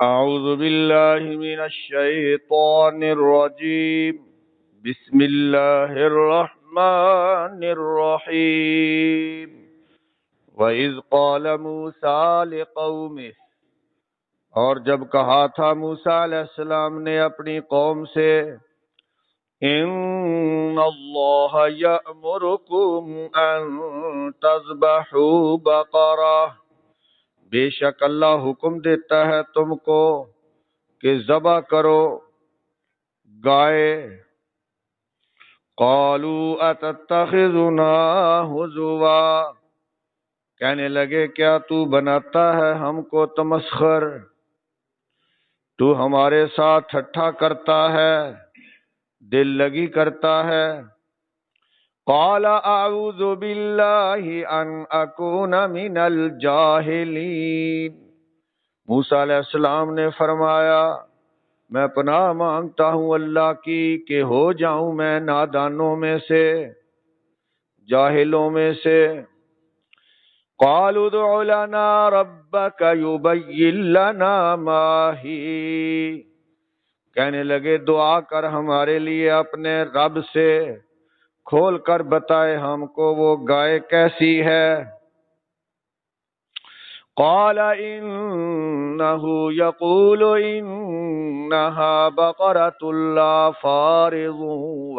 أعوذ بالله من الشيطان الرجيم بسم الله الرحمن الرحيم وَإِذْ قَالَ مُوسَىٰ لِقَوْمِهِ اور جب کہا تھا موسیٰ علیہ السلام نے اپنی قوم سے إِنَّ اللَّهَ يَأْمُرُكُمْ أَن تَذْبَحُوا بَقَرَةً بے شک اللہ حکم دیتا ہے تم کو کہ ذبح کرو گائے۔ قالوا اتتخذنا ہزوا کہنے لگے کیا تو بناتا ہے ہم کو تمسخر، تو ہمارے ساتھ ٹھٹھا کرتا ہے، دل لگی کرتا ہے۔ قال اعوذ باللہ ان اکون من الجاہلین موسیٰ علیہ السلام نے فرمایا میں پناہ مانگتا ہوں اللہ کی کہ ہو جاؤں میں نادانوں میں سے، جاہلوں میں سے۔ قالوا ادع لنا ربك يبين لنا ما هي کہنے لگے دعا کر ہمارے لیے اپنے رب سے، کھول کر بتائے ہم کو وہ گائے کیسی ہے۔ قال انه يقول انها بقرة لا فارض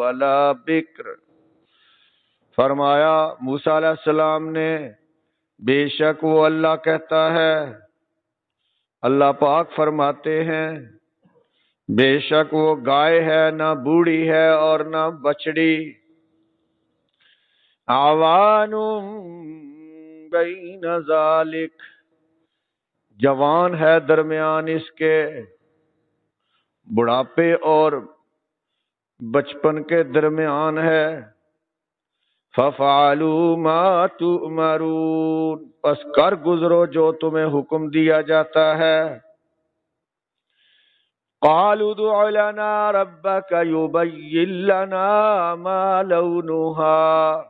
ولا بكر فرمایا موسیٰ علیہ السلام نے بے شک وہ اللہ کہتا ہے، اللہ پاک فرماتے ہیں بے شک وہ گائے ہے، نہ بوڑھی ہے اور نہ بچڑی۔ عوان بین ذالک جوان ہے درمیان اس کے بڑھاپے اور بچپن کے درمیان ہے۔ فَفَعَلُوا مَا تُؤْمَرُونَ پس کر گزرو جو تمہیں حکم دیا جاتا ہے۔ قَالُوا ادْعُ لَنَا رَبَّكَ يُبَيِّن لَّنَا مَا لَوْنُهَا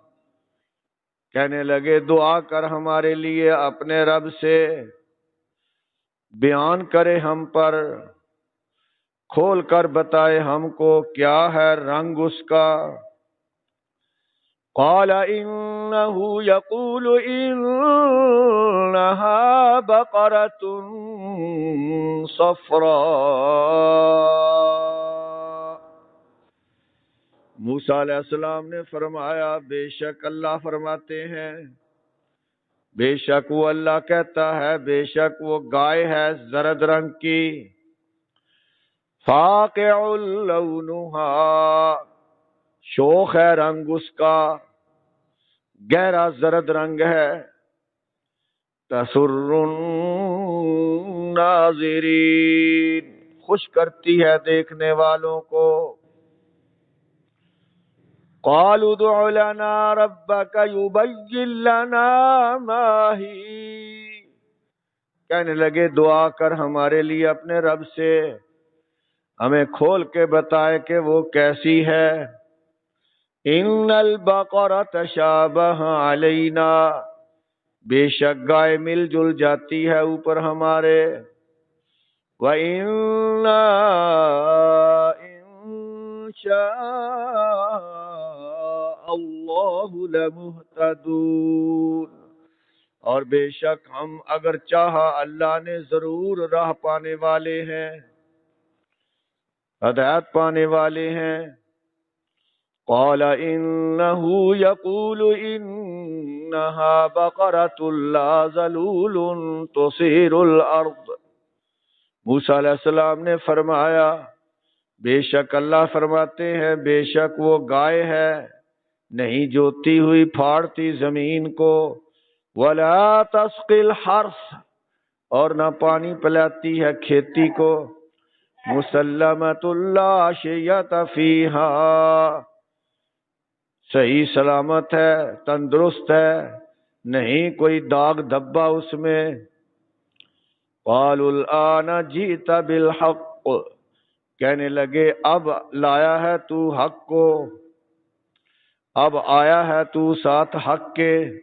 کہنے لگے دعا کر ہمارے لیے اپنے رب سے، بیان کرے ہم پر، کھول کر بتائے ہم کو کیا ہے رنگ اس کا۔ قال انه يقول انها بقرة صفراء موسیٰ علیہ السلام نے فرمایا بے شک اللہ فرماتے ہیں، بے شک وہ اللہ کہتا ہے بے شک وہ گائے ہے زرد رنگ کی۔ فاقع لونها شوخ ہے رنگ اس کا، گہرا زرد رنگ ہے۔ تسر الناظرین خوش کرتی ہے دیکھنے والوں کو۔ قالوا ادع لنا ربك يبين لنا ما هي کہنے لگے دعا کر ہمارے لیے اپنے رب سے، ہمیں کھول کے بتائے کہ وہ کیسی ہے۔ ان البقرة تشابه علینا بے شک گائے مل جل جاتی ہے اوپر ہمارے۔ وَإِنَّا إِن شاء اللہ لمہتدون اور بے شک ہم اگر چاہا اللہ نے ضرور راہ پانے والے ہیں، ہدایت پانے والے ہیں۔ قال انه يقول انها بقرة لا ذلول تثير الارض موسیٰ علیہ السلام نے فرمایا بے شک اللہ فرماتے ہیں بے شک وہ گائے ہے نہیں جوتی ہوئی پھاڑتی زمین کو، ولا تسقي الحرث اور نہ پانی پلاتی ہے کھیتی کو، مسلمۃ لا شیۃ فیہا صحیح سلامت ہے، تندرست ہے، نہیں کوئی داغ دھبا اس میں۔ قالوا الآن جئت بالحق کہنے لگے اب لایا ہے تو حق کو، اب آیا ہے تو ساتھ حق کے۔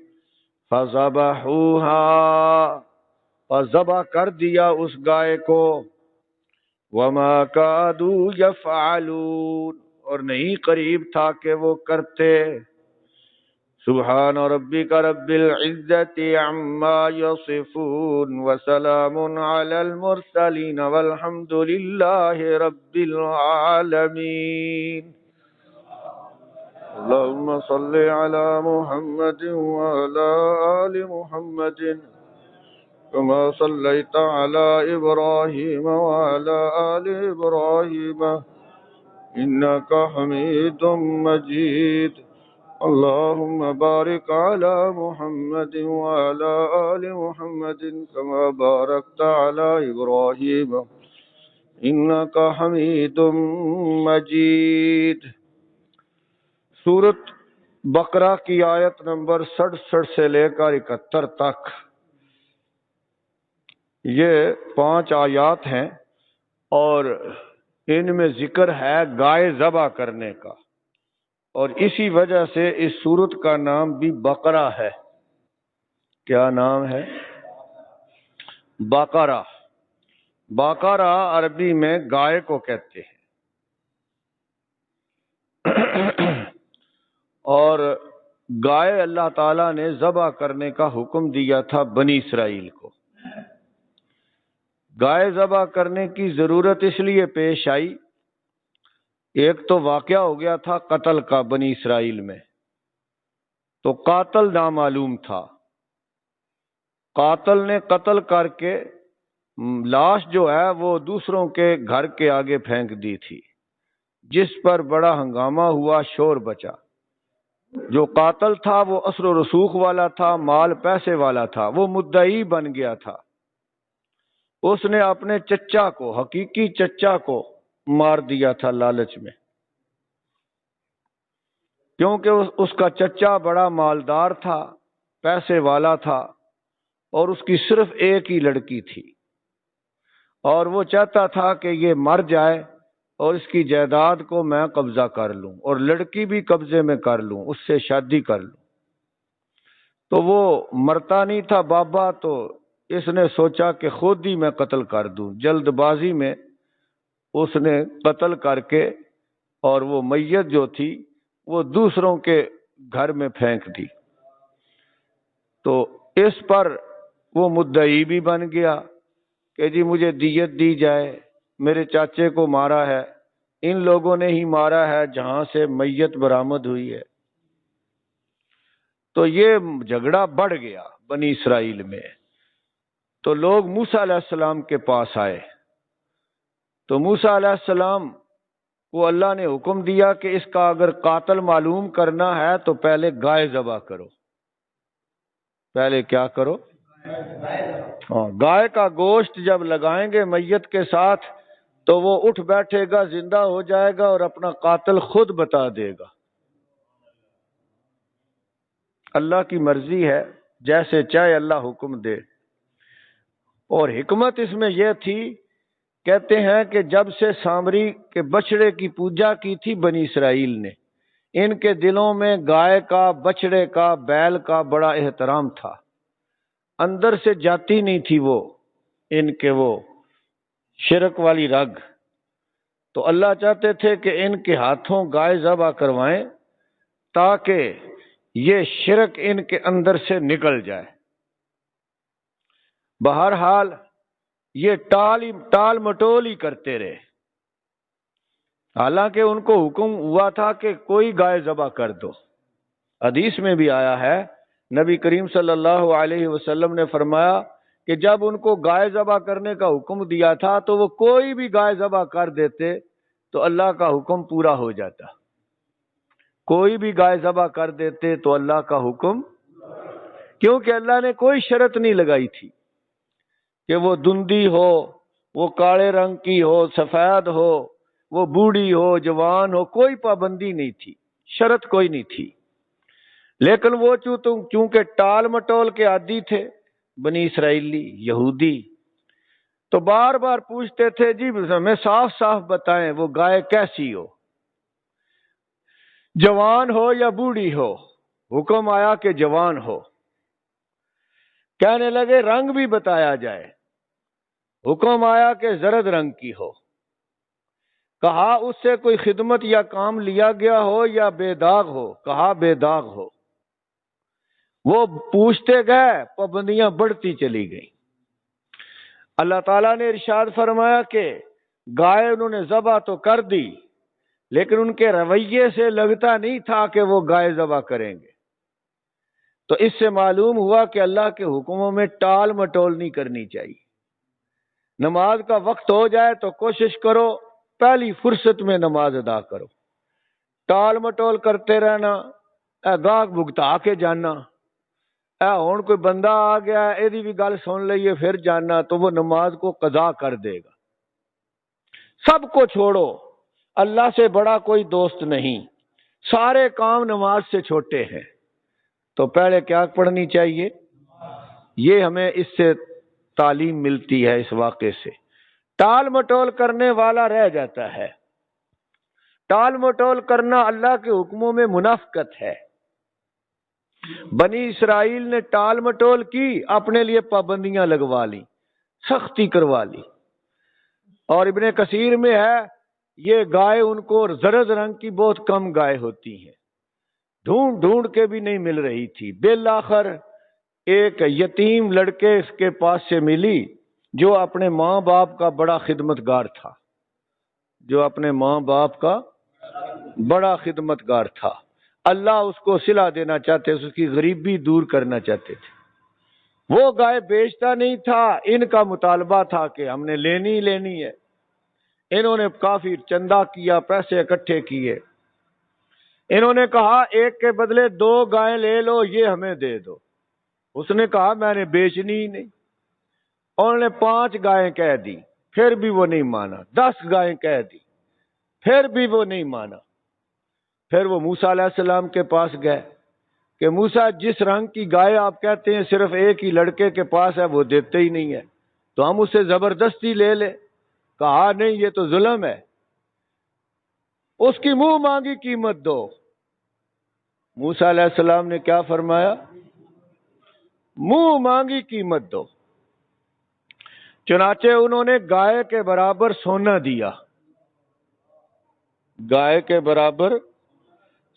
فذبحوها ذبح کر دیا اس گائے کو، وما كادوا يفعلون، اور نہیں قریب تھا کہ وہ کرتے. سبحان ربك رب العزة عما يصفون وسلام على المرسلين والحمد لله رب العالمين. اللهم صل على محمد وعلى آل محمد كما صليت على إبراهيم وعلى آل إبراهيم إنك حميد مجيد. اللهم بارك على محمد وعلى آل محمد كما باركت على إبراهيم إنك حميد مجيد. سورۃ بقرہ کی آیت نمبر 67 سے لے کر 71 تک یہ 5 آیات ہیں، اور ان میں ذکر ہے گائے ذبح کرنے کا، اور اسی وجہ سے اس سورت کا نام بھی بقرہ ہے. کیا نام ہے؟ بقرہ. بقرہ عربی میں گائے کو کہتے ہیں. اور گائے اللہ تعالیٰ نے ذبح کرنے کا حکم دیا تھا بنی اسرائیل کو. گائے ذبح کرنے کی ضرورت اس لیے پیش آئی، ایک تو واقعہ ہو گیا تھا قتل کا بنی اسرائیل میں، تو قاتل نامعلوم تھا. قاتل نے قتل کر کے لاش جو ہے وہ دوسروں کے گھر کے آگے پھینک دی تھی، جس پر بڑا ہنگامہ ہوا، شور بچا. جو قاتل تھا وہ اثر و رسوخ والا تھا، مال پیسے والا تھا، وہ مدعی بن گیا تھا. اس نے اپنے چچا کو، حقیقی چچا کو مار دیا تھا لالچ میں، کیونکہ اس کا چچا بڑا مالدار تھا، پیسے والا تھا، اور اس کی صرف ایک ہی لڑکی تھی، اور وہ چاہتا تھا کہ یہ مر جائے اور اس کی جائیداد کو میں قبضہ کر لوں اور لڑکی بھی قبضے میں کر لوں، اس سے شادی کر لوں. تو وہ مرتا نہیں تھا بابا، تو اس نے سوچا کہ خود ہی میں قتل کر دوں. جلد بازی میں اس نے قتل کر کے اور وہ میت جو تھی وہ دوسروں کے گھر میں پھینک دی. تو اس پر وہ مدعی بھی بن گیا کہ جی مجھے دیت دی جائے، میرے چاچے کو مارا ہے، ان لوگوں نے ہی مارا ہے جہاں سے میت برآمد ہوئی ہے. تو یہ جھگڑا بڑھ گیا بنی اسرائیل میں. تو لوگ موسیٰ علیہ السلام کے پاس آئے. تو موسیٰ علیہ السلام کو اللہ نے حکم دیا کہ اس کا اگر قاتل معلوم کرنا ہے تو پہلے گائے ذبح کرو. پہلے کیا کرو؟ گائے کا گوشت جب لگائیں گے میت کے ساتھ تو وہ اٹھ بیٹھے گا، زندہ ہو جائے گا اور اپنا قاتل خود بتا دے گا. اللہ کی مرضی ہے، جیسے چاہے اللہ حکم دے. اور حکمت اس میں یہ تھی، کہتے ہیں کہ جب سے سامری کے بچڑے کی پوجا کی تھی بنی اسرائیل نے، ان کے دلوں میں گائے کا، بچڑے کا، بیل کا بڑا احترام تھا. اندر سے جاتی نہیں تھی وہ ان کے وہ شرک والی رگ. تو اللہ چاہتے تھے کہ ان کے ہاتھوں گائے ذبح کروائیں تاکہ یہ شرک ان کے اندر سے نکل جائے. بہرحال یہ ٹال مٹول ہی کرتے رہے، حالانکہ ان کو حکم ہوا تھا کہ کوئی گائے ذبح کر دو. حدیث میں بھی آیا ہے، نبی کریم صلی اللہ علیہ وسلم نے فرمایا کہ جب ان کو گائے ذبح کرنے کا حکم دیا تھا تو وہ کوئی بھی گائے ذبح کر دیتے تو اللہ کا حکم پورا ہو جاتا. کوئی بھی گائے ذبح کر دیتے تو اللہ کا حکم، کیونکہ اللہ نے کوئی شرط نہیں لگائی تھی کہ وہ دندی ہو، وہ کالے رنگ کی ہو، سفید ہو، وہ بوڑھی ہو، جوان ہو، کوئی پابندی نہیں تھی، شرط کوئی نہیں تھی. لیکن وہ چونکہ ٹال مٹول کے عادی تھے بنی اسرائیلی یہودی، تو بار بار پوچھتے تھے جی ہمیں صاف صاف بتائیں وہ گائے کیسی ہو، جوان ہو یا بوڑھی ہو. حکم آیا کہ جوان ہو. کہنے لگے رنگ بھی بتایا جائے. حکم آیا کہ زرد رنگ کی ہو. کہا اس سے کوئی خدمت یا کام لیا گیا ہو یا بے داغ ہو؟ کہا بے داغ ہو۔ وہ پوچھتے گئے، پابندیاں بڑھتی چلی گئیں۔ اللہ تعالیٰ نے ارشاد فرمایا کہ گائے انہوں نے ذبح تو کر دی، لیکن ان کے رویے سے لگتا نہیں تھا کہ وہ گائے ذبح کریں گے۔ تو اس سے معلوم ہوا کہ اللہ کے حکموں میں ٹال مٹول نہیں کرنی چاہیے۔ نماز کا وقت ہو جائے تو کوشش کرو پہلی فرصت میں نماز ادا کرو۔ ٹال مٹول کرتے رہنا، گاہک بھگتا کے جانا، ہوں کوئی بندہ آ گیا یہ بھی گل سن لئیے پھر جانا، تو وہ نماز کو قضا کر دے گا۔ سب کو چھوڑو، اللہ سے بڑا کوئی دوست نہیں، سارے کام نماز سے چھوٹے ہیں۔ تو پہلے کیا پڑھنی چاہیے؟ یہ ہمیں اس سے تعلیم ملتی ہے، اس واقعے سے۔ ٹال مٹول کرنے والا رہ جاتا ہے۔ ٹال مٹول کرنا اللہ کے حکموں میں منافقت ہے۔ بنی اسرائیل نے ٹال مٹول کی، اپنے لیے پابندیاں لگوا لی، سختی کروا لی۔ اور ابن کثیر میں ہے یہ گائے ان کو زرد رنگ کی بہت کم گائے ہوتی ہیں، ڈھونڈ ڈھونڈ کے بھی نہیں مل رہی تھی۔ بالآخر ایک یتیم لڑکے اس کے پاس سے ملی جو اپنے ماں باپ کا بڑا خدمتگار تھا، جو اپنے ماں باپ کا بڑا خدمتگار تھا۔ اللہ اس کو صلہ دینا چاہتے، اس کی غریبی دور کرنا چاہتے تھے۔ وہ گائے بیچتا نہیں تھا، ان کا مطالبہ تھا کہ ہم نے لینی ہی لینی ہے۔ انہوں نے کافی چندہ کیا، پیسے اکٹھے کیے۔ انہوں نے کہا ایک کے بدلے 2 گائیں لے لو، یہ ہمیں دے دو۔ اس نے کہا میں نے بیچنی ہی نہیں۔ انہوں نے 5 گائیں کہہ دی، پھر بھی وہ نہیں مانا۔ 10 گائیں کہہ دی، پھر بھی وہ نہیں مانا۔ پھر وہ موسیٰ علیہ السلام کے پاس گئے کہ موسیٰ جس رنگ کی گائے آپ کہتے ہیں صرف ایک ہی لڑکے کے پاس ہے، وہ دیتے ہی نہیں ہے، تو ہم اسے زبردستی لے لیں۔ کہا نہیں، یہ تو ظلم ہے، اس کی منہ مانگی قیمت دو۔ موسیٰ علیہ السلام نے کیا فرمایا؟ منہ مانگی قیمت دو۔ چنانچہ انہوں نے گائے کے برابر سونا دیا، گائے کے برابر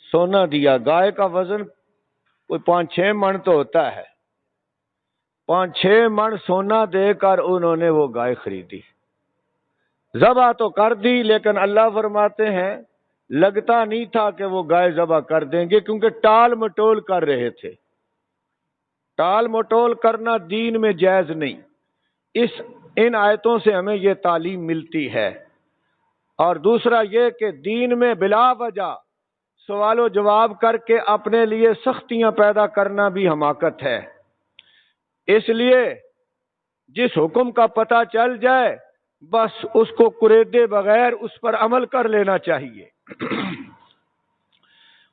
سونا دیا۔ گائے کا وزن کوئی 5-6 من تو ہوتا ہے۔ 5-6 من سونا دے کر انہوں نے وہ گائے خریدی۔ ذبح تو کر دی، لیکن اللہ فرماتے ہیں لگتا نہیں تھا کہ وہ گائے ذبح کر دیں گے، کیونکہ ٹال مٹول کر رہے تھے۔ ٹال مٹول کرنا دین میں جائز نہیں۔ ان آیتوں سے ہمیں یہ تعلیم ملتی ہے۔ اور دوسرا یہ کہ دین میں بلا وجہ سوال و جواب کر کے اپنے لیے سختیاں پیدا کرنا بھی حماقت ہے۔ اس لیے جس حکم کا پتہ چل جائے بس اس کو کریدے بغیر اس پر عمل کر لینا چاہیے۔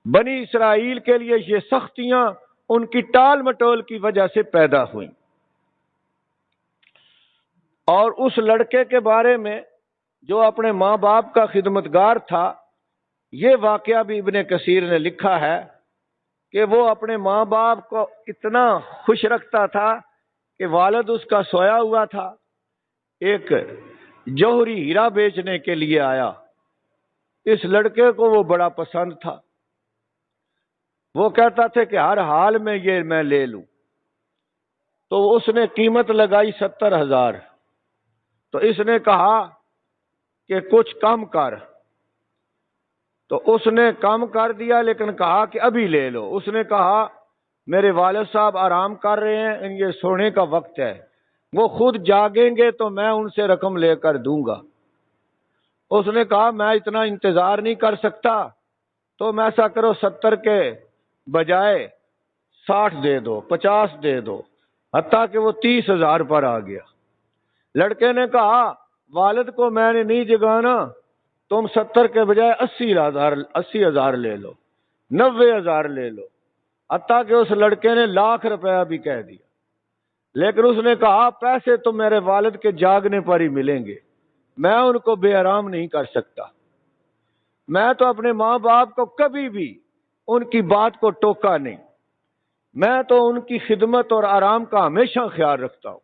بنی اسرائیل کے لیے یہ سختیاں ان کی ٹال مٹول کی وجہ سے پیدا ہوئیں۔ اور اس لڑکے کے بارے میں جو اپنے ماں باپ کا خدمتگار تھا، یہ واقعہ بھی ابن کثیر نے لکھا ہے کہ وہ اپنے ماں باپ کو اتنا خوش رکھتا تھا کہ والد اس کا سویا ہوا تھا، ایک جوہری ہیرا بیچنے کے لیے آیا۔ اس لڑکے کو وہ بڑا پسند تھا، وہ کہتا تھا کہ ہر حال میں یہ میں لے لوں۔ تو اس نے قیمت لگائی 70,000۔ تو اس نے کہا کہ کچھ کم کر، تو اس نے کم کر دیا، لیکن کہا کہ ابھی لے لو۔ اس نے کہا میرے والد صاحب آرام کر رہے ہیں، یہ سونے کا وقت ہے، وہ خود جاگیں گے تو میں ان سے رقم لے کر دوں گا۔ اس نے کہا میں اتنا انتظار نہیں کر سکتا، تو میں ایسا کرو 70 کے بجائے 60 دے دو، 50 دے دو، حتیٰ کہ وہ 30,000 پر آ گیا۔ لڑکے نے کہا والد کو میں نے نہیں جگانا، تم 70 کے بجائے 80,000 لے لو، 90,000 لے لو، حتیٰ کہ اس لڑکے نے ₹1,00,000 بھی کہہ دیا۔ لیکن اس نے کہا پیسے تو میرے والد کے جاگنے پر ہی ملیں گے، میں ان کو بے آرام نہیں کر سکتا۔ میں تو اپنے ماں باپ کو کبھی بھی ان کی بات کو ٹوکا نہیں، میں تو ان کی خدمت اور آرام کا ہمیشہ خیال رکھتا ہوں۔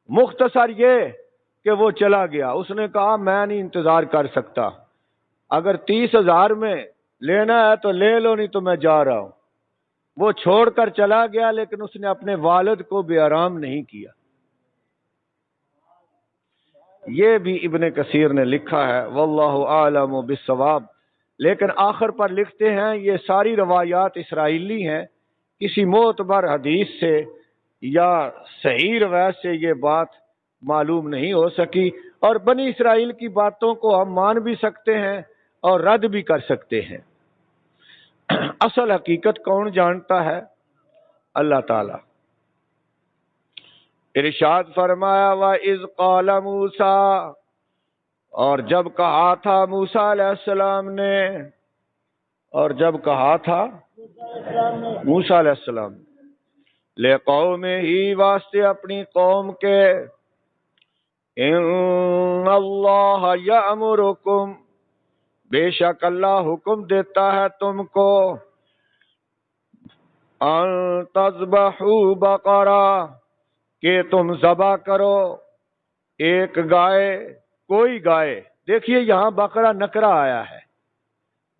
مختصر یہ کہ وہ چلا گیا. اس نے کہا میں نہیں انتظار کر سکتا، اگر 30,000 میں لینا ہے تو لے لو، نہیں تو میں جا رہا ہوں. وہ چھوڑ کر چلا گیا، لیکن اس نے اپنے والد کو بے آرام نہیں کیا. یہ بھی ابن کثیر نے لکھا ہے، واللہ اعلم بالصواب. لیکن آخر پر لکھتے ہیں یہ ساری روایات اسرائیلی ہیں، کسی معتبر حدیث سے یا صحیح روایت سے یہ بات معلوم نہیں ہو سکی. اور بنی اسرائیل کی باتوں کو ہم مان بھی سکتے ہیں اور رد بھی کر سکتے ہیں. اصل حقیقت کون جانتا ہے؟ اللہ تعالی. ارشاد فرمایا وَإِذْ قَالَ مُوسَىٰ، اور جب کہا تھا موسیٰ علیہ السلام نے، اور جب کہا تھا موسیٰ علیہ السلام لِقَوْمِهِ، واسطے اپنی قوم کے، ان اللہ یأمرکم، بے شک اللہ حکم دیتا ہے تم کو، ان تذبحوا بقرہ، کہ تم ذبح کرو ایک گائے، کوئی گائے. دیکھیے یہاں بقرہ نکرہ آیا ہے،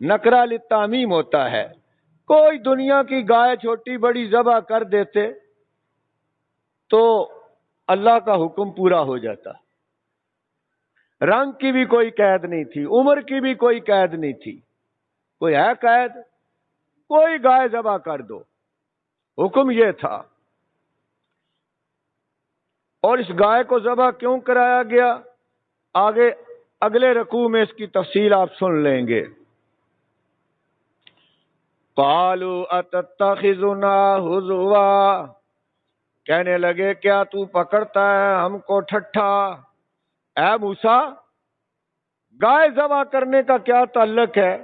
نکرہ للتعمیم ہوتا ہے. کوئی دنیا کی گائے چھوٹی بڑی ذبح کر دیتے تو اللہ کا حکم پورا ہو جاتا. رنگ کی بھی کوئی قید نہیں تھی، عمر کی بھی کوئی قید نہیں تھی. کوئی ہے قید؟ کوئی گائے ذبح کر دو، حکم یہ تھا. اور اس گائے کو ذبح کیوں کرایا گیا، آگے اگلے رکوع میں اس کی تفصیل آپ سن لیں گے. قالوا اتتخذنا ہزوا، کہنے لگے کیا تو پکڑتا ہے ہم کو ٹھٹھا. اے موسیٰ، گائے ذبح کرنے کا کیا تعلق ہے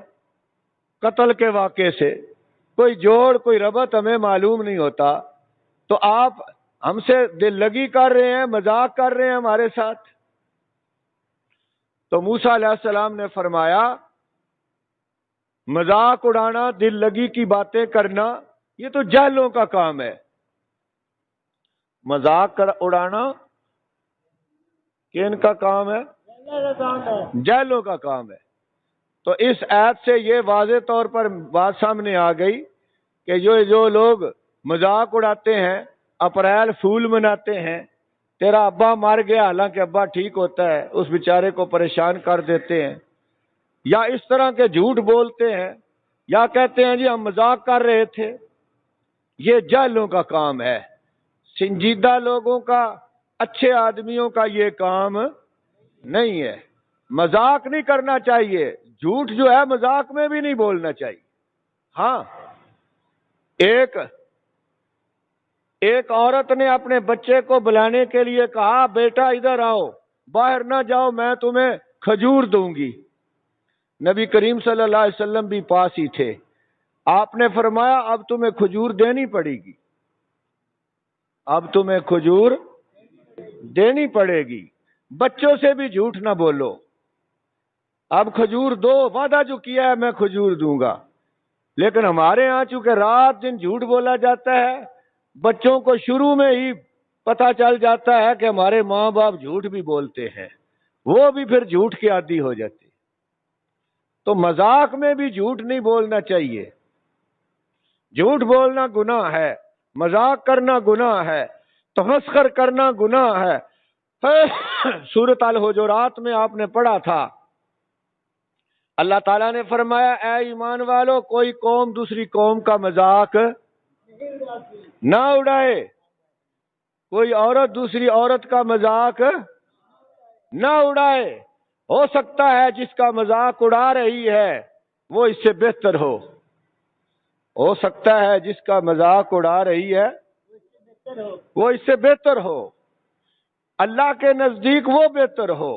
قتل کے واقعے سے؟ کوئی جوڑ کوئی ربط ہمیں معلوم نہیں ہوتا، تو آپ ہم سے دل لگی کر رہے ہیں، مذاق کر رہے ہیں ہمارے ساتھ. تو موسیٰ علیہ السلام نے فرمایا مذاق اڑانا، دل لگی کی باتیں کرنا، یہ تو جاہلوں کا کام ہے. مذاق اڑانا کن کا کام ہے؟ جاہلوں کا کام ہے. تو اس آیت سے یہ واضح طور پر بات سامنے آ گئی کہ جو لوگ مذاق اڑاتے ہیں، اپریل فول مناتے ہیں، تیرا ابا مر گیا حالانکہ ابا ٹھیک ہوتا ہے، اس بیچارے کو پریشان کر دیتے ہیں، یا اس طرح کے جھوٹ بولتے ہیں، یا کہتے ہیں جی ہم مذاق کر رہے تھے، یہ جاہلوں کا کام ہے. سنجیدہ لوگوں کا، اچھے آدمیوں کا یہ کام نہیں ہے. مذاق نہیں کرنا چاہیے، جھوٹ جو ہے مذاق میں بھی نہیں بولنا چاہیے. ہاں، ایک عورت نے اپنے بچے کو بلانے کے لیے کہا بیٹا ادھر آؤ، باہر نہ جاؤ، میں تمہیں کھجور دوں گی. نبی کریم صلی اللہ علیہ وسلم بھی پاس ہی تھے. آپ نے فرمایا اب تمہیں کھجور دینی پڑے گی، اب تمہیں کھجور دینی پڑے گی. بچوں سے بھی جھوٹ نہ بولو، اب کھجور دو، وعدہ جو کیا ہے میں کھجور دوں گا. لیکن ہمارے ہاں چونکہ رات دن جھوٹ بولا جاتا ہے، بچوں کو شروع میں ہی پتہ چل جاتا ہے کہ ہمارے ماں باپ جھوٹ بھی بولتے ہیں، وہ بھی پھر جھوٹ کے عادی ہو جاتے. تو مذاق میں بھی جھوٹ نہیں بولنا چاہیے. جھوٹ بولنا گناہ ہے، مذاق کرنا گناہ ہے، تمسخر کرنا گناہ ہے. سورۃ الحجرات میں آپ نے پڑھا تھا، اللہ تعالیٰ نے فرمایا اے ایمان والو، کوئی قوم دوسری قوم کا مذاق نہ اڑائے، کوئی عورت دوسری عورت کا مذاق نہ اڑائے. ہو سکتا ہے جس کا مذاق اڑا رہی ہے وہ اس سے بہتر ہو سکتا ہے جس کا مذاق اڑا رہی ہے وہ اس سے بہتر ہو، اللہ کے نزدیک وہ بہتر ہو.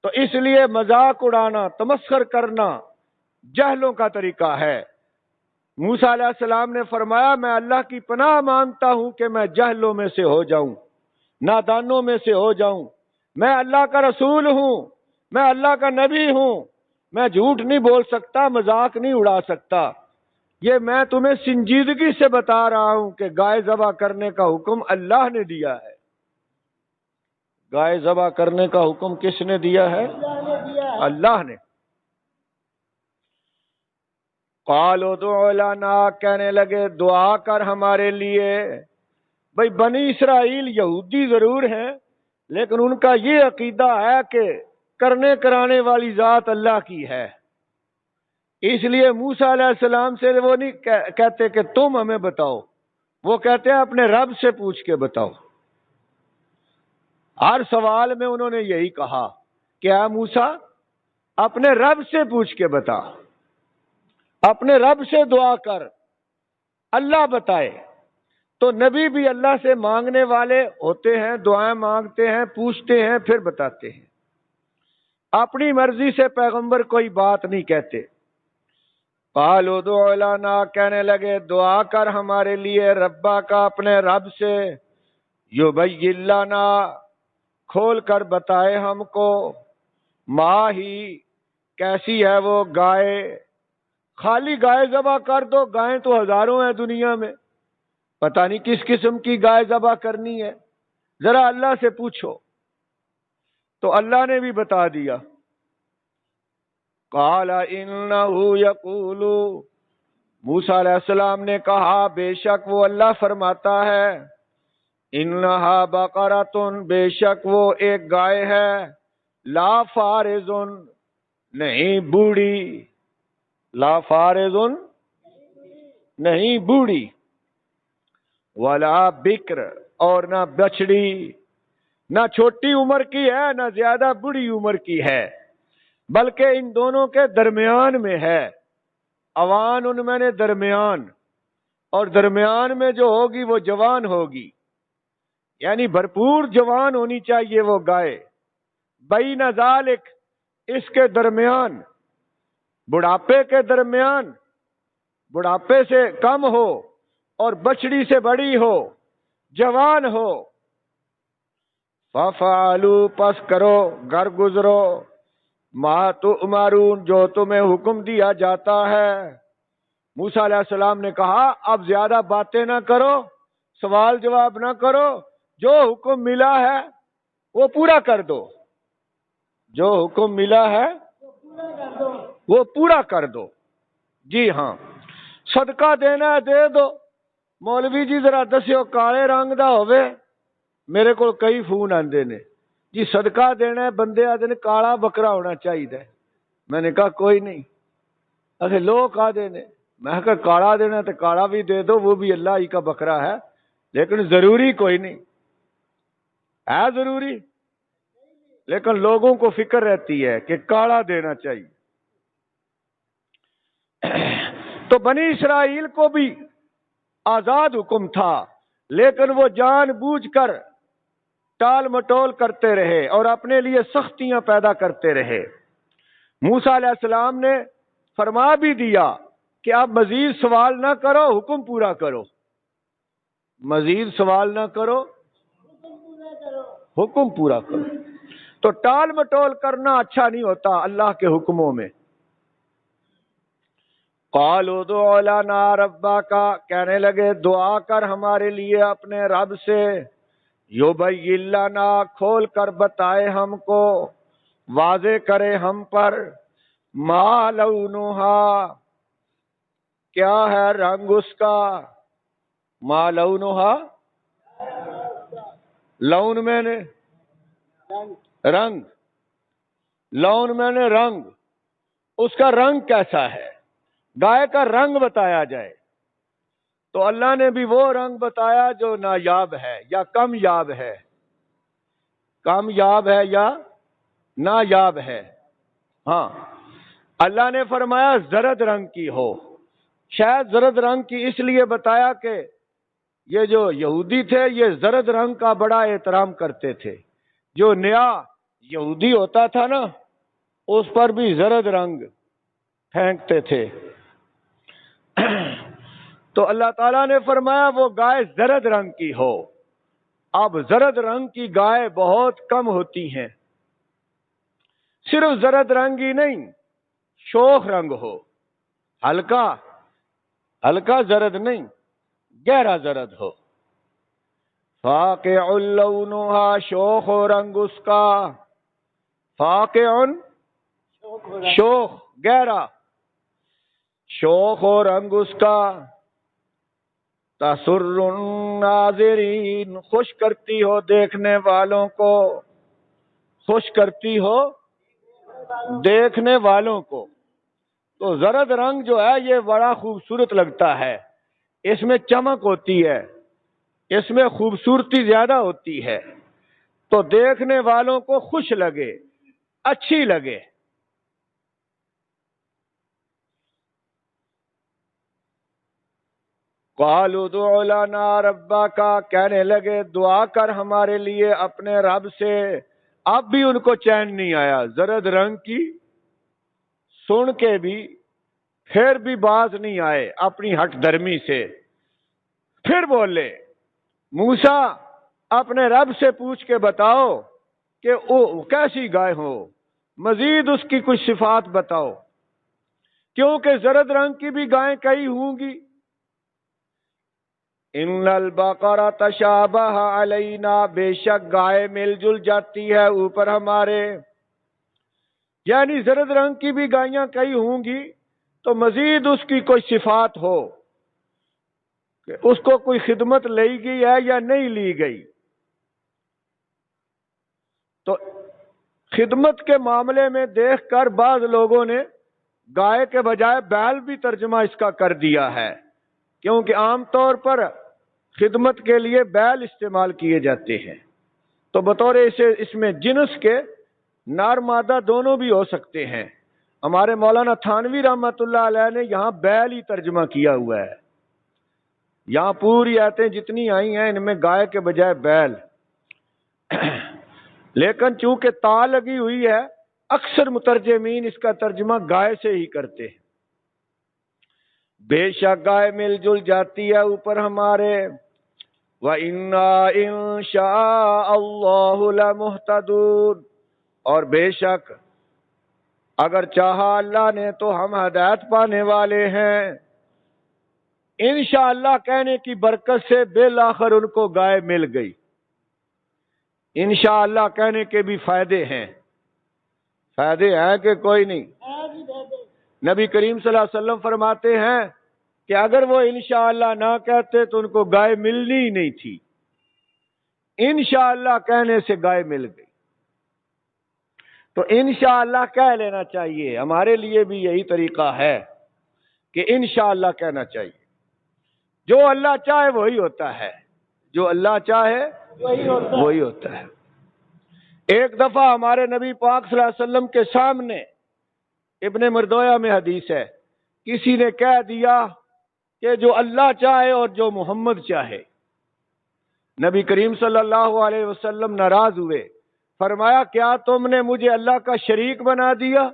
تو اس لیے مذاق اڑانا، تمسخر کرنا جہلوں کا طریقہ ہے. موسیٰ علیہ السلام نے فرمایا میں اللہ کی پناہ مانگتا ہوں کہ میں جہلوں میں سے ہو جاؤں، نادانوں میں سے ہو جاؤں. میں اللہ کا رسول ہوں، میں اللہ کا نبی ہوں، میں جھوٹ نہیں بول سکتا، مذاق نہیں اڑا سکتا. یہ میں تمہیں سنجیدگی سے بتا رہا ہوں کہ گائے ذبح کرنے کا حکم اللہ نے دیا ہے. گائے ذبح کرنے کا حکم کس نے دیا ہے؟ اللہ نے۔ قالوا ادع لنا، کہنے لگے دعا کر ہمارے لیے۔ بھئی بنی اسرائیل یہودی ضرور ہیں لیکن ان کا یہ عقیدہ ہے کہ کرنے کرانے والی ذات اللہ کی ہے، اس لیے موسیٰ علیہ السلام سے وہ نہیں کہتے کہ تم ہمیں بتاؤ، وہ کہتے ہیں اپنے رب سے پوچھ کے بتاؤ۔ ہر سوال میں انہوں نے یہی کہا کہ اے موسیٰ اپنے رب سے پوچھ کے بتا، اپنے رب سے دعا کر، اللہ بتائے۔ تو نبی بھی اللہ سے مانگنے والے ہوتے ہیں، دعائیں مانگتے ہیں، پوچھتے ہیں، پھر بتاتے ہیں۔ اپنی مرضی سے پیغمبر کوئی بات نہیں کہتے۔ قالوا ادع لنا، کہنے لگے دعا کر ہمارے لیے ربا کا، اپنے رب سے، یبین لنا، کھول کر بتائے ہم کو، ما ہی، کیسی ہے وہ گائے۔ خالی گائے ذبح کر دو، گائیں تو ہزاروں ہیں دنیا میں، پتہ نہیں کس قسم کی گائے ذبح کرنی ہے، ذرا اللہ سے پوچھو۔ تو اللہ نے بھی بتا دیا۔ قال انہ یقول، موسیٰ علیہ السلام نے کہا بے شک وہ اللہ فرماتا ہے، انہا بقرۃ، بے شک وہ ایک گائے ہے، لا فارض، نہیں بوڑھی، لا فارض، نہیں بوڑھی، ولا بکر، اور نہ بچڑی، نہ چھوٹی عمر کی ہے نہ زیادہ بڑی عمر کی ہے، بلکہ ان دونوں کے درمیان میں ہے۔ اوان ان میں نے درمیان، اور درمیان میں جو ہوگی وہ جوان ہوگی، یعنی بھرپور جوان ہونی چاہیے وہ گائے۔ بین ذالک، اس کے درمیان، بڑھاپے کے درمیان، بڑھاپے سے کم ہو اور بچڑی سے بڑی ہو، جوان ہو۔ فَفَعَلُوا، پس کرو، گر گزرو، ما تؤمرون، جو تمہیں حکم دیا جاتا ہے۔ موسیٰ علیہ السلام نے کہا اب زیادہ باتیں نہ کرو، سوال جواب نہ کرو، جو حکم ملا ہے وہ پورا کر دو، جو حکم ملا ہے وہ پورا کر دو۔ جی ہاں، صدقہ دینا ہے دے دو۔ مولوی جی ذرا دسیو کالے رنگ دا ہوئے، میرے کو کئی فون آندے نے، جی صدقہ دینا ہے، بندے آدھے نے کالا بکرا ہونا چاہیے۔ میں نے کہا کوئی نہیں، اچھا لوگ آدھے نے، میں کہا کالا دینا تو کالا بھی دے دو، وہ بھی اللہ ہی کا بکرا ہے، لیکن ضروری کوئی نہیں ہے، ضروری، لیکن لوگوں کو فکر رہتی ہے کہ کالا دینا چاہیے۔ تو بنی اسرائیل کو بھی آزاد حکم تھا، لیکن وہ جان بوجھ کر ٹال مٹول کرتے رہے اور اپنے لیے سختیاں پیدا کرتے رہے۔ موسیٰ علیہ السلام نے فرما بھی دیا کہ اب مزید سوال نہ کرو، حکم پورا کرو، مزید سوال نہ کرو، حکم پورا کرو۔ تو ٹال مٹول کرنا اچھا نہیں ہوتا اللہ کے حکموں میں۔ قالوا ادع لنا ربک، کہنے لگے دعا کر ہمارے لیے اپنے رب سے، یبین لنا، کھول کر بتائے ہم کو، واضح کرے ہم پر، ما لونہا، کیا ہے رنگ اس کا، ما لونہا، لون میں نے رنگ، لون میں نے رنگ، اس کا رنگ کیسا ہے، گائے کا رنگ بتایا جائے۔ تو اللہ نے بھی وہ رنگ بتایا جو نایاب ہے یا کم یاب ہے، کم یاب ہے یا نایاب ہے۔ ہاں، اللہ نے فرمایا زرد رنگ کی ہو، شاید زرد رنگ کی اس لیے بتایا کہ یہ جو یہودی تھے یہ زرد رنگ کا بڑا احترام کرتے تھے، جو نیا یہودی ہوتا تھا نا اس پر بھی زرد رنگ پھینکتے تھے۔ تو اللہ تعالیٰ نے فرمایا وہ گائے زرد رنگ کی ہو۔ اب زرد رنگ کی گائے بہت کم ہوتی ہیں، صرف زرد رنگ ہی نہیں، شوخ رنگ ہو، ہلکا ہلکا زرد نہیں، گہرا زرد ہو۔ فاقع لونها، شوخ و رنگ اس کا، فاقع شوخ گہرا، شوخ و رنگ اس کا، تسر الناظرین، خوش کرتی ہو دیکھنے والوں کو، خوش کرتی ہو دیکھنے والوں کو۔ تو زرد رنگ جو ہے یہ بڑا خوبصورت لگتا ہے، اس میں چمک ہوتی ہے، اس میں خوبصورتی زیادہ ہوتی ہے، تو دیکھنے والوں کو خوش لگے، اچھی لگے۔ قالوا ادع لنا ربک، کہنے لگے دعا کر ہمارے لیے اپنے رب سے۔ اب بھی ان کو چین نہیں آیا، زرد رنگ کی سن کے بھی پھر بھی باز نہیں آئے اپنی ہٹ درمی سے، پھر بولے موسیٰ اپنے رب سے پوچھ کے بتاؤ کہ وہ کیسی گائے ہو، مزید اس کی کچھ صفات بتاؤ، کیونکہ زرد رنگ کی بھی گائیں کئی ہوں گی۔ ان البقرہ تشابہ علینا، بے شک گائے مل جل جاتی ہے اوپر ہمارے، یعنی زرد رنگ کی بھی گائیاں کئی ہوں گی، تو مزید اس کی کوئی صفات ہو کہ اس کو کوئی خدمت لی گئی ہے یا نہیں لی گئی۔ تو خدمت کے معاملے میں دیکھ کر بعض لوگوں نے گائے کے بجائے بیل بھی ترجمہ اس کا کر دیا ہے، کیونکہ عام طور پر خدمت کے لیے بیل استعمال کیے جاتے ہیں، تو بطور اس میں جنس کے نر مادہ دونوں بھی ہو سکتے ہیں۔ ہمارے مولانا تھانوی رحمۃ اللہ علیہ نے یہاں بیل ہی ترجمہ کیا ہوا ہے، یہاں پوری آیتیں جتنی آئی ہیں ان میں گائے کے بجائے بیل، لیکن چونکہ تا لگی ہوئی ہے اکثر مترجمین اس کا ترجمہ گائے سے ہی کرتے ہیں۔ بے شک گائے مل جل جاتی ہے اوپر ہمارے، وَإِنَّا إِن شَاءَ اللَّهُ لَمُهْتَدُونَ، اور بے شک اگر چاہا اللہ نے تو ہم ہدایت پانے والے ہیں۔ انشاءاللہ کہنے کی برکت سے بالآخر ان کو گائے مل گئی۔ انشاءاللہ کہنے کے بھی فائدے ہیں، فائدے ہیں کہ کوئی نہیں؟ نبی کریم صلی اللہ علیہ وسلم فرماتے ہیں کہ اگر وہ انشاءاللہ نہ کہتے تو ان کو گائے ملنی ہی نہیں تھی، انشاءاللہ کہنے سے گائے مل گئی۔ تو انشاءاللہ کہہ لینا چاہیے، ہمارے لیے بھی یہی طریقہ ہے کہ انشاءاللہ کہنا چاہیے۔ جو اللہ چاہے وہی ہوتا ہے، جو اللہ چاہے وہی ہوتا ہے۔ ایک دفعہ ہمارے نبی پاک صلی اللہ علیہ وسلم کے سامنے، ابن مردویہ میں حدیث ہے، کسی نے کہہ دیا کہ جو اللہ چاہے اور جو محمد چاہے۔ نبی کریم صلی اللہ علیہ وسلم ناراض ہوئے، فرمایا کیا تم نے مجھے اللہ کا شریک بنا دیا؟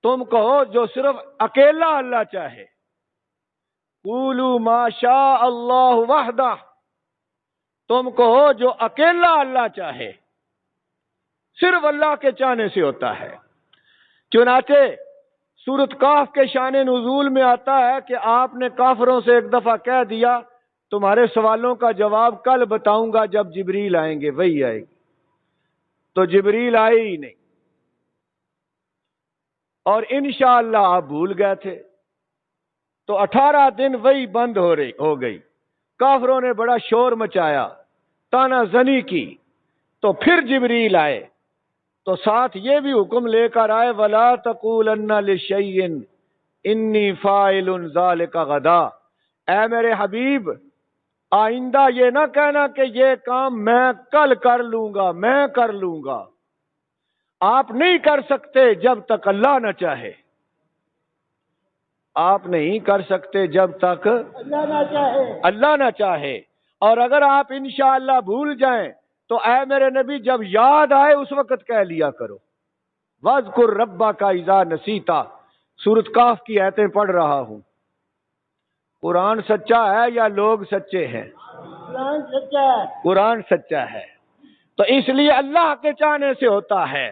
تم کہو جو صرف اکیلا اللہ چاہے، قولوا ما شاء اللہ وحدہ، تم کہو جو اکیلا اللہ چاہے، صرف اللہ کے چاہنے سے ہوتا ہے۔ چنانچہ سورۃ کہف کے شان نزول میں آتا ہے کہ آپ نے کافروں سے ایک دفعہ کہہ دیا تمہارے سوالوں کا جواب کل بتاؤں گا جب جبریل آئیں گے، وہی آئے گی، تو جبریل آئے ہی نہیں، اور انشاءاللہ آپ بھول گئے تھے، تو 18 دن وہی بند ہو گئی۔ کافروں نے بڑا شور مچایا، تانا زنی کی، تو پھر جبریل آئے تو ساتھ یہ بھی حکم لے کر آئے وَلَا تَقُولَنَّ لِشَيْءٍ إِنِّي فَاعِلٌ ذَلِكَ غَدًا، اے میرے حبیب آئندہ یہ نہ کہنا کہ یہ کام میں کل کر لوں گا، میں کر لوں گا۔ آپ نہیں کر سکتے جب تک اللہ نہ چاہے، آپ نہیں کر سکتے جب تک اللہ نہ چاہے، اور اگر آپ انشاءاللہ بھول جائیں تو اے میرے نبی جب یاد آئے اس وقت کہہ لیا کرو۔ وَاذْكُرْ رَبَّكَ إِذَا نَسِيتَ، سورۃ کہف کی آیتیں پڑھ رہا ہوں۔ قرآن سچا ہے یا لوگ سچے ہیں؟ قرآن سچا ہے، قرآن سچا ہے، تو اس لیے اللہ کے چاہنے سے ہوتا ہے،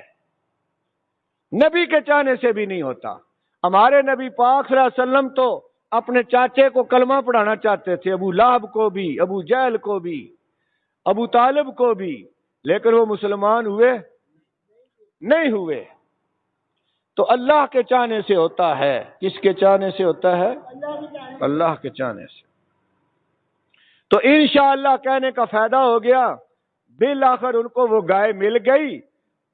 نبی کے چاہنے سے بھی نہیں ہوتا۔ ہمارے نبی پاک صلی اللہ علیہ وسلم تو اپنے چاچے کو کلمہ پڑھانا چاہتے تھے، ابو لہب کو بھی، ابو جہل کو بھی، ابو طالب کو بھی، لیکن وہ مسلمان ہوئے نہیں ہوئے۔ تو اللہ کے چاہنے سے ہوتا ہے۔ کس کے چاہنے سے ہوتا ہے؟ اللہ کے چاہنے سے۔ تو انشاءاللہ کہنے کا فائدہ ہو گیا، بالآخر ان کو وہ گائے مل گئی،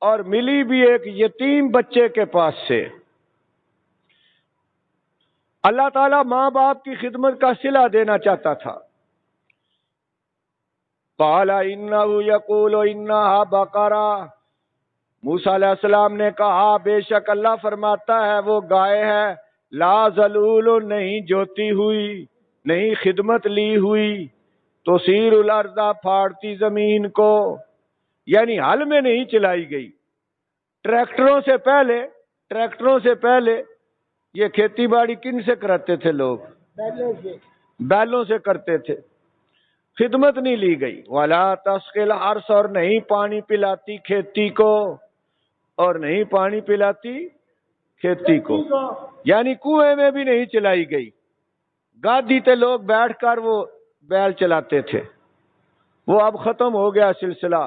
اور ملی بھی ایک یتیم بچے کے پاس سے۔ اللہ تعالیٰ ماں باپ کی خدمت کا صلہ دینا چاہتا تھا۔ قال انہ یقول انہا بقرہ، موسیٰ علیہ السلام نے کہا بے شک اللہ فرماتا ہے وہ گائے ہے، لا ذلول، نہیں جوتی ہوئی، نہیں خدمت لی ہوئی، تثیر الارض، پھاڑتی زمین کو، یعنی حل میں نہیں چلائی گئی۔ ٹریکٹروں سے پہلے یہ کھیتی باڑی کن سے کراتے تھے لوگ؟ بیلوں سے کرتے تھے، خدمت نہیں لی گئی۔ ولا تسقی الحرث، اور نہیں پانی پلاتی کھیتی کو، اور نہیں پانی پلاتی کھیتی کو، یعنی کنویں میں بھی نہیں چلائی گئی۔ گادی تے لوگ بیٹھ کر وہ بیل چلاتے تھے، وہ اب ختم ہو گیا سلسلہ۔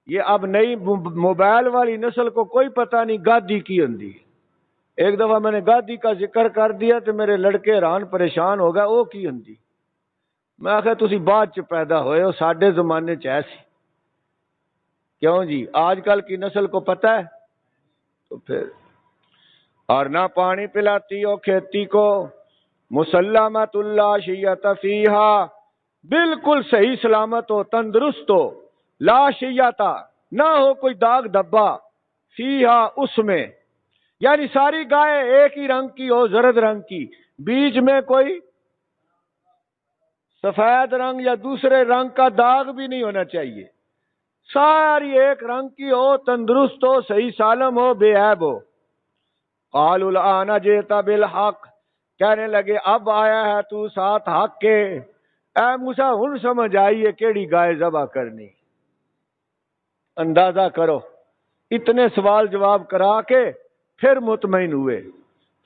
یہ اب نئی موبائل والی نسل کو کوئی پتہ نہیں گادی کی ہوندی۔ ایک دفعہ میں نے گادی کا ذکر کر دیا تو میرے لڑکے حیران پریشان ہو گئے، وہ کی ہوندی؟ میں آخر تسی بعد چ پیدا ہوئے ہو، ساڈے زمانے چ ایسی کیوں جی؟ آج کل کی نسل کو پتہ ہے تو پھر۔ اور نہ پانی پلاتی ہو کھیتی کو، مسلمۃ لا شیۃ فیہا، بالکل صحیح سلامت ہو، تندرست ہو، لا شیۃ، نہ ہو کوئی داغ دھبا، فیہا، اس میں، یعنی ساری گائے ایک ہی رنگ کی ہو، زرد رنگ کی، بیچ میں کوئی سفید رنگ یا دوسرے رنگ کا داغ بھی نہیں ہونا چاہیے، ساری ایک رنگ کی ہو، تندرست ہو، صحیح سالم ہو، بے عیب ہو۔ قالوا الآن جئت بالحق، کہنے لگے اب آیا ہے تو ساتھ حق کے، اے موسیٰ ہن سمجھ آئی ہے کیڑی گائے ذبح کرنی۔ اندازہ کرو، اتنے سوال جواب کرا کے پھر مطمئن ہوئے۔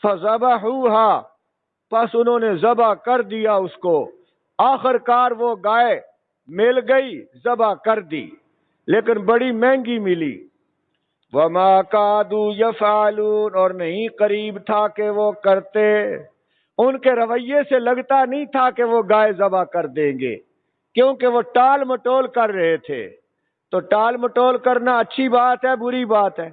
فذبحوها، پس انہوں نے ذبح کر دیا اس کو، آخر کار وہ گائے مل گئی، ذبح کر دی، لیکن بڑی مہنگی ملی۔ وما کادوا یفعلون، اور نہیں قریب تھا کہ وہ کرتے، ان کے رویے سے لگتا نہیں تھا کہ وہ گائے ذبح کر دیں گے، کیونکہ وہ ٹال مٹول کر رہے تھے۔ تو ٹال مٹول کرنا اچھی بات ہے بری بات ہے؟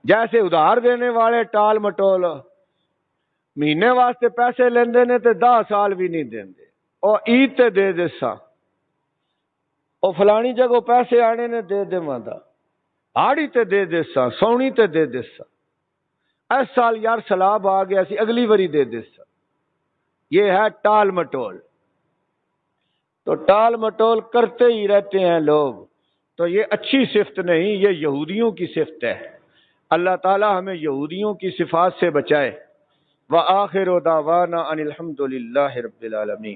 جیسے ادھار دینے والے ٹال مٹول، مہینے واسطے پیسے لیندے نے تے 10 سال بھی نہیں دیندے، اور عید تے دے دے سا، اور فلانی جگہ پیسے آنے نے دے دے مادا، آڑی تے دے دے سا، سونی تے دے دے سا، اس سال یار سلاب آ گیا سی اگلی وری دے دے سا۔ یہ ہے ٹال مٹول۔ تو ٹال مٹول کرتے ہی رہتے ہیں لوگ، تو یہ اچھی صفت نہیں، یہ یہودیوں کی صفت ہے۔ اللہ تعالی ہمیں یہودیوں کی صفات سے بچائے۔ وآخر دعوانا ان الحمد للہ رب العالمین۔